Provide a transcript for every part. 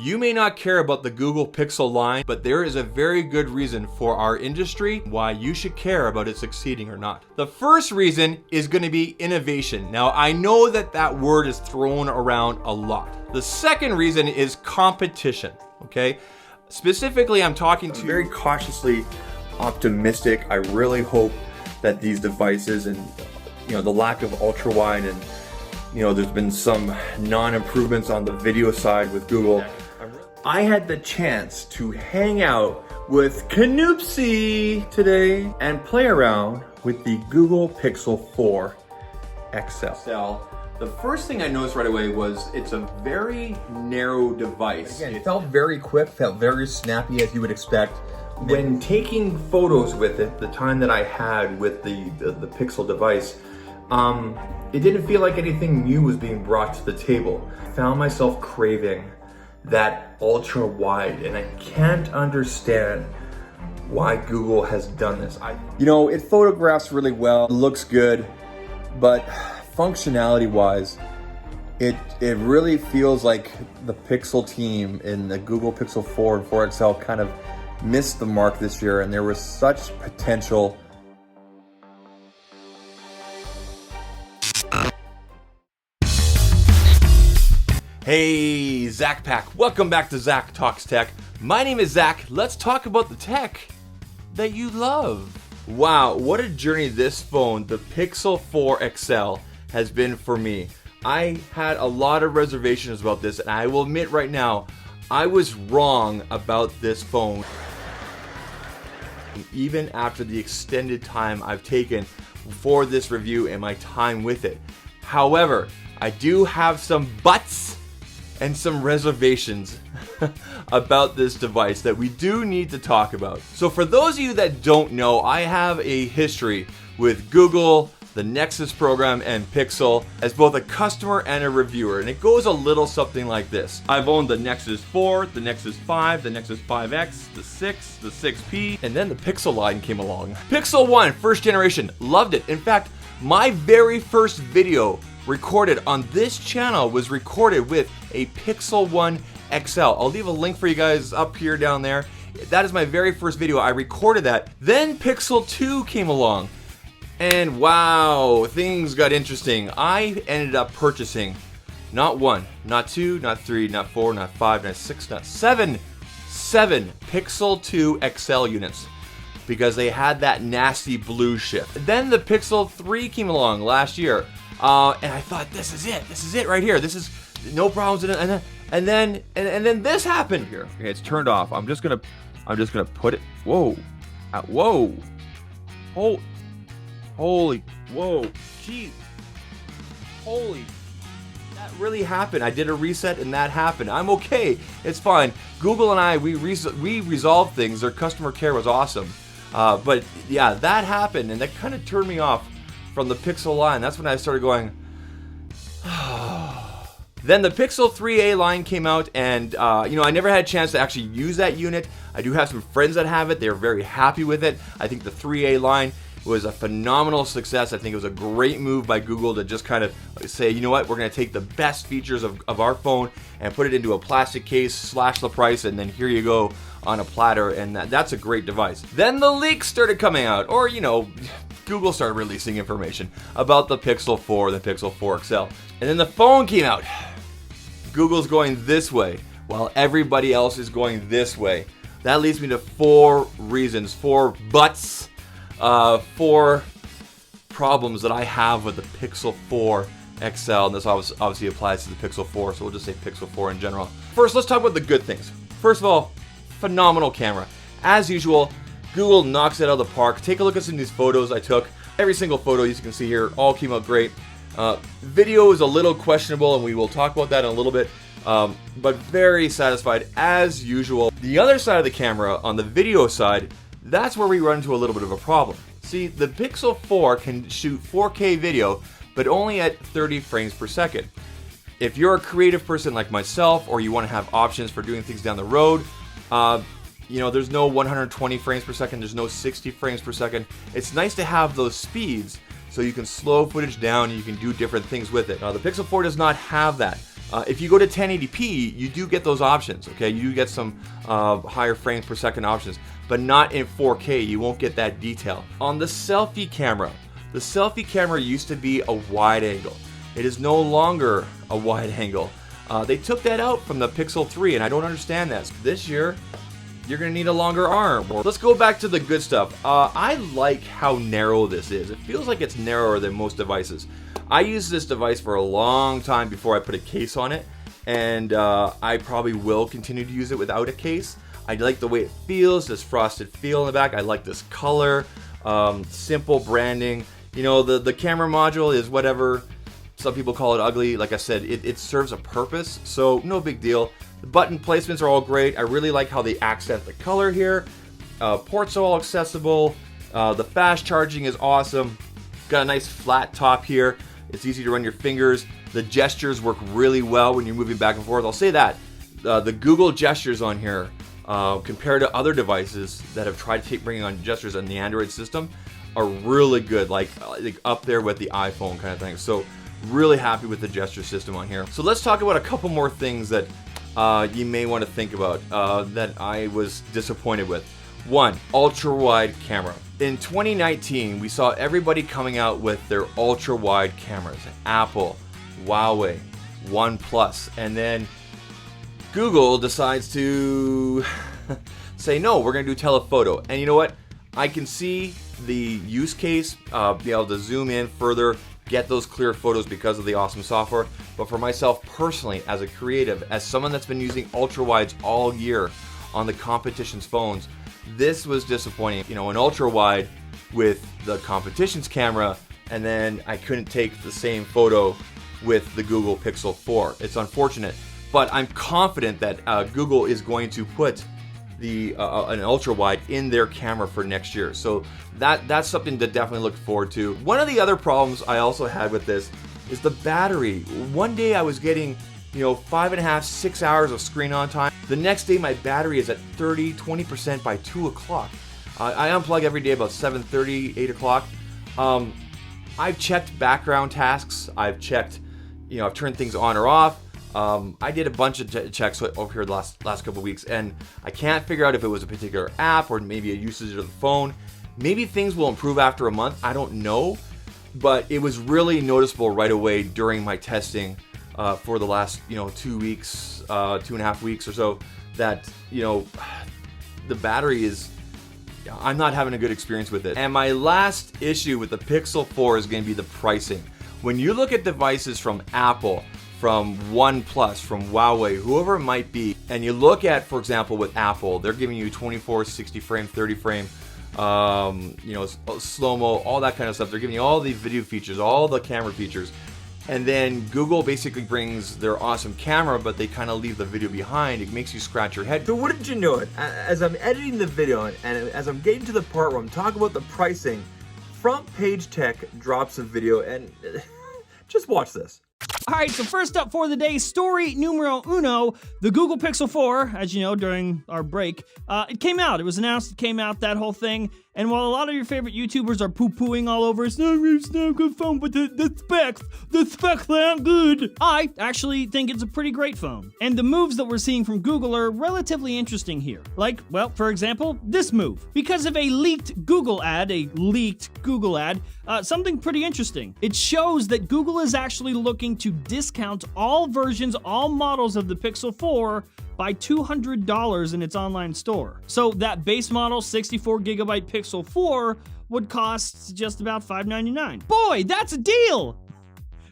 You may not care about the Google Pixel line, but there is a very good reason for our industry why you should care about it succeeding or not. The first reason is going to be innovation. Now, I know that that word is thrown around a lot. The second reason is competition, okay? Specifically, I'm talking to... very cautiously optimistic. I really hope that these devices and, the lack of ultra wide and, there's been some non-improvements on the video side with Google. I had the chance to hang out with Canoopsy today and play around with the Google Pixel 4 XL. The first thing I noticed right away was it's a very narrow device. Again, it felt very quick, felt very snappy as you would expect. When taking photos with it, the time that I had with the Pixel device, it didn't feel like anything new was being brought to the table. I found myself craving that ultra wide, and I can't understand why Google has done this. It photographs really well, it looks good, but functionality wise, it really feels like the Pixel team in the Google Pixel 4 and 4 XL kind of missed the mark this year, and there was such potential. Hey, Zach Pack. Welcome back to Zach Talks Tech. My name is Zach. Let's talk about the tech that you love. Wow, what a journey this phone, the Pixel 4 XL, has been for me. I had a lot of reservations about this, and I will admit right now, I was wrong about this phone. Even after the extended time I've taken for this review and my time with it. However, I do have some buts and some reservations about this device that we do need to talk about. So for those of you that don't know, I have a history with Google, the Nexus program, and Pixel as both a customer and a reviewer, and it goes a little something like this. I've owned the Nexus 4, the Nexus 5, the Nexus 5X, the 6, the 6P, and then the Pixel line came along. Pixel 1, first generation, loved it. In fact, my very first video recorded on this channel was recorded with a Pixel 1 XL. I'll leave a link for you guys up here down there. That is my very first video. I recorded that. Then Pixel 2 came along. And wow, things got interesting. I ended up purchasing not one, not two, not three, not four, not five, not six, not seven Pixel 2 XL units because they had that nasty blue shift. Then the Pixel 3 came along last year. And I thought, this is it right here. This is no problems. And then this happened here. Okay, it's turned off. I'm just gonna put it. Whoa, whoa, holy, whoa, jeez, holy. That really happened. I did a reset and that happened. I'm okay. It's fine. Google and I, we resolved things. Their customer care was awesome. But yeah, that happened, and that kind of turned me off from the Pixel line. That's when I started going, Then the Pixel 3a line came out, and I never had a chance to actually use that unit. I do have some friends that have it. They're very happy with it. I think the 3a line was a phenomenal success. I think it was a great move by Google to just kind of say, you know what, we're going to take the best features of our phone and put it into a plastic case, slash the price, and then here you go on a platter, and that's a great device. Then the leaks started coming out, or Google started releasing information about the Pixel 4, the Pixel 4 XL. And then the phone came out. Google's going this way, while everybody else is going this way. That leads me to 4 reasons, 4 buts, 4 problems that I have with the Pixel 4 XL. And this obviously applies to the Pixel 4, so we'll just say Pixel 4 in general. First, let's talk about the good things. First of all, phenomenal camera. As usual, Google knocks it out of the park. Take a look at some of these photos I took. Every single photo, as you can see here, all came out great. Video is a little questionable, and we will talk about that in a little bit, but very satisfied as usual. The other side of the camera, on the video side, that's where we run into a little bit of a problem. See, the Pixel 4 can shoot 4K video, but only at 30 frames per second. If you're a creative person like myself, or you want to have options for doing things down the road, there's no 120 frames per second, there's no 60 frames per second. It's nice to have those speeds so you can slow footage down and you can do different things with it. Now, the Pixel 4 does not have that. If you go to 1080p, you do get those options, okay? You do get some higher frames per second options, but not in 4K. You won't get that detail. On the selfie camera used to be a wide angle. It is no longer a wide angle. They took that out from the Pixel 3, and I don't understand that. So this year, you're gonna need a longer arm. Let's go back to the good stuff. I like how narrow this is. It feels like it's narrower than most devices. I used this device for a long time before I put a case on it, and I probably will continue to use it without a case. I like the way it feels, this frosted feel in the back. I like this color, simple branding. You know, the camera module is whatever. Some people call it ugly. Like I said, it serves a purpose, so no big deal. The button placements are all great. I really like how they accent the color here. Ports are all accessible. The fast charging is awesome. Got a nice flat top here. It's easy to run your fingers. The gestures work really well when you're moving back and forth. I'll say that. The Google gestures on here, compared to other devices that have tried to bringing on gestures on the Android system, are really good, like up there with the iPhone kind of thing. So really happy with the gesture system on here. So let's talk about a couple more things that you may want to think about that I was disappointed with. One, ultra-wide camera. In 2019, we saw everybody coming out with their ultra-wide cameras. Apple, Huawei, OnePlus, and then Google decides to say, no, we're going to do telephoto. And you know what? I can see the use case, be able to zoom in further, get those clear photos because of the awesome software. But for myself personally, as a creative, as someone that's been using ultra-wides all year on the competition's phones, this was disappointing. You know, an ultra-wide with the competition's camera, and then I couldn't take the same photo with the Google Pixel 4. It's unfortunate, but I'm confident that Google is going to put an ultra-wide in their camera for next year. So that's something to definitely look forward to. One of the other problems I also had with this is the battery. One day I was getting 5.5, 6 hours of screen on time. The next day my battery is at 20% by 2 o'clock. I unplug every day about 7:30, 8 o'clock. I've checked background tasks. I've checked, I've turned things on or off. I did a bunch of checks over here the last couple of weeks, and I can't figure out if it was a particular app or maybe a usage of the phone. Maybe things will improve after a month. I don't know, but it was really noticeable right away during my testing for the last 2 weeks, 2.5 weeks or so, that the battery is. I'm not having a good experience with it. And my last issue with the Pixel 4 is going to be the pricing. When you look at devices from Apple, from OnePlus, from Huawei, whoever it might be, and you look at, for example, with Apple, they're giving you 24, 60 frame, 30 frame, slow-mo, all that kind of stuff. They're giving you all the video features, all the camera features. And then Google basically brings their awesome camera, but they kind of leave the video behind. It makes you scratch your head. So wouldn't you know it, as I'm editing the video and as I'm getting to the part where I'm talking about the pricing, Front Page Tech drops a video, and just watch this. All right, so first up for the day, story numero uno, the Google Pixel 4, as you know, during our break, it came out. It was announced, it came out, that whole thing. And while a lot of your favorite YouTubers are poo-pooing all over, it's not a good phone, but the specs aren't good. I actually think it's a pretty great phone. And the moves that we're seeing from Google are relatively interesting here. Like, well, for example, this move. Because of a leaked Google ad, something pretty interesting. It shows that Google is actually looking to discount all versions, all models of the Pixel 4 by $200 in its online store. So that base model 64GB Pixel 4 would cost just about $599. Boy, that's a deal!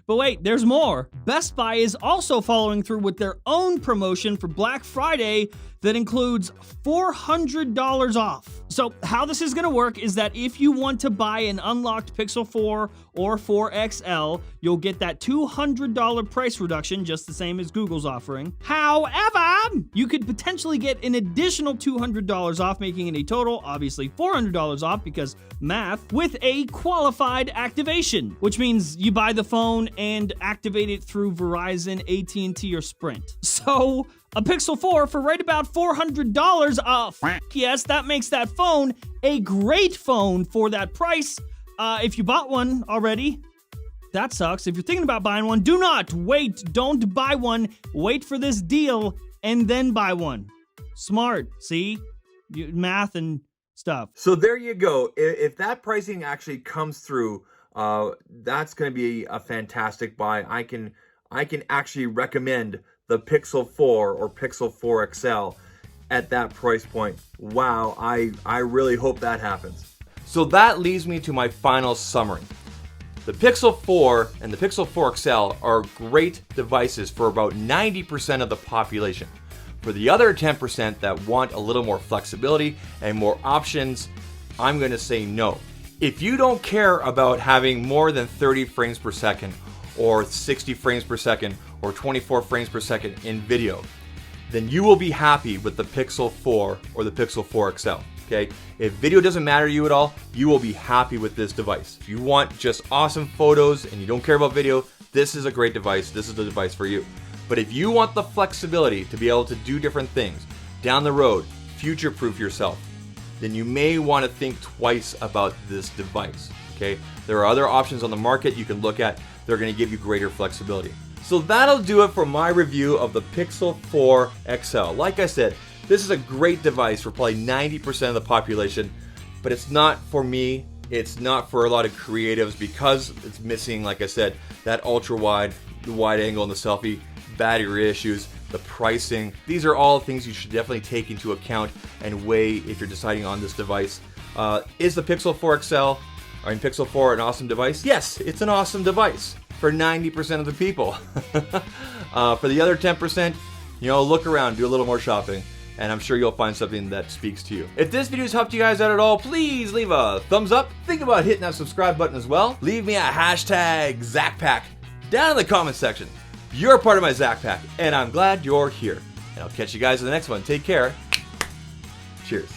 But wait, there's more. Best Buy is also following through with their own promotion for Black Friday that includes $400 off. So how this is gonna work is that if you want to buy an unlocked Pixel 4 or 4 XL, you'll get that $200 price reduction, just the same as Google's offering. However, you could potentially get an additional $200 off, making it a total, obviously $400 off because math, with a qualified activation, which means you buy the phone and activate it through Verizon, AT&T, or Sprint. So a Pixel 4 for right about $400, yes, that makes that phone a great phone for that price. If you bought one already, that sucks. If you're thinking about buying one, do not wait. Don't buy one. Wait for this deal and then buy one. Smart, see? Math and stuff. So there you go. If that pricing actually comes through, that's going to be a fantastic buy. I can actually recommend the Pixel 4 or Pixel 4 XL at that price point. Wow, I really hope that happens. So that leads me to my final summary. The Pixel 4 and the Pixel 4 XL are great devices for about 90% of the population. For the other 10% that want a little more flexibility and more options, I'm going to say no. If you don't care about having more than 30 frames per second or 60 frames per second or 24 frames per second in video, then you will be happy with the Pixel 4 or the Pixel 4 XL. Okay? If video doesn't matter to you at all, you will be happy with this device. If you want just awesome photos and you don't care about video, this is a great device. This is the device for you. But if you want the flexibility to be able to do different things down the road, future-proof yourself, then you may want to think twice about this device. Okay? There are other options on the market you can look at. They're going to give you greater flexibility. So that'll do it for my review of the Pixel 4 XL. Like I said, this is a great device for probably 90% of the population, but it's not for me. It's not for a lot of creatives because it's missing, like I said, that ultra wide, the wide angle in the selfie, battery issues, the pricing. These are all things you should definitely take into account and weigh if you're deciding on this device. Is the Pixel 4 XL, Pixel 4 an awesome device? Yes, it's an awesome device for 90% of the people. For the other 10%, look around, do a little more shopping, and I'm sure you'll find something that speaks to you. If this video's helped you guys out at all, please leave a thumbs up. Think about hitting that subscribe button as well. Leave me a hashtag ZachPack down in the comment section. You're a part of my ZachPack, and I'm glad you're here. And I'll catch you guys in the next one. Take care. Cheers.